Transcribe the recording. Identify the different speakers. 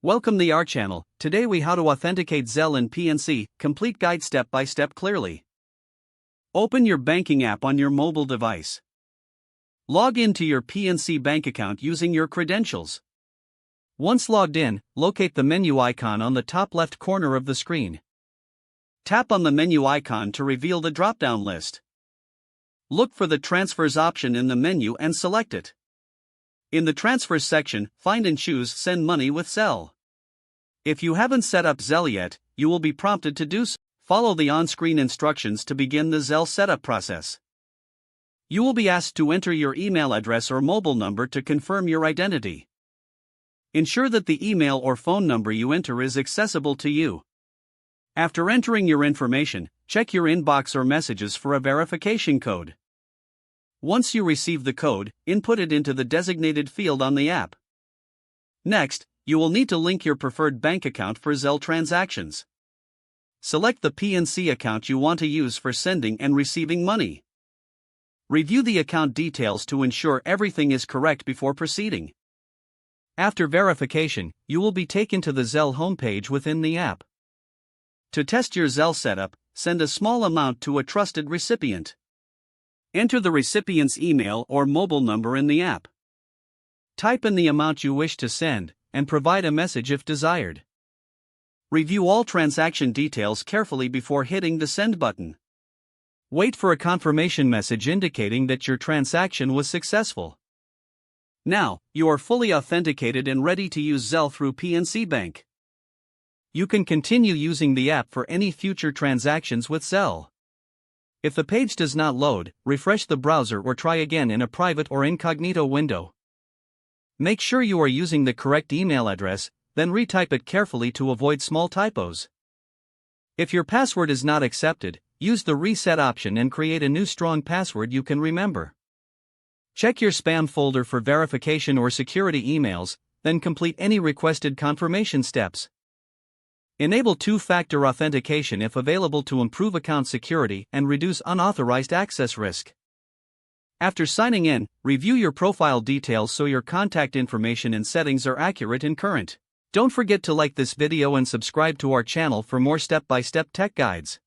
Speaker 1: Welcome to our channel. Today we how to authenticate Zelle in PNC, complete guide step by step clearly. Open your banking app on your mobile device. Log into your PNC Bank account using your credentials. Once logged in, locate the menu icon on the top left corner of the screen. Tap on the menu icon to reveal the drop-down list. Look for the Transfers option in the menu and select it. In the Transfers section, find and choose Send Money with Zelle. If you haven't set up Zelle yet, you will be prompted to do so. Follow the on-screen instructions to begin the Zelle setup process. You will be asked to enter your email address or mobile number to confirm your identity. Ensure that the email or phone number you enter is accessible to you. After entering your information, check your inbox or messages for a verification code. Once you receive the code, input it into the designated field on the app. Next, you will need to link your preferred bank account for Zelle transactions. Select the PNC account you want to use for sending and receiving money. Review the account details to ensure everything is correct before proceeding. After verification, you will be taken to the Zelle homepage within the app. To test your Zelle setup, send a small amount to a trusted recipient. Enter the recipient's email or mobile number in the app. Type in the amount you wish to send, and provide a message if desired. Review all transaction details carefully before hitting the send button. Wait for a confirmation message indicating that your transaction was successful. Now, you are fully authenticated and ready to use Zelle through PNC Bank. You can continue using the app for any future transactions with Zelle. If the page does not load, refresh the browser or try again in a private or incognito window. Make sure you are using the correct email address, then retype it carefully to avoid small typos. If your password is not accepted, use the reset option and create a new strong password you can remember. Check your spam folder for verification or security emails, then complete any requested confirmation steps. Enable two-factor authentication if available to improve account security and reduce unauthorized access risk. After signing in, review your profile details so your contact information and settings are accurate and current. Don't forget to like this video and subscribe to our channel for more step-by-step tech guides.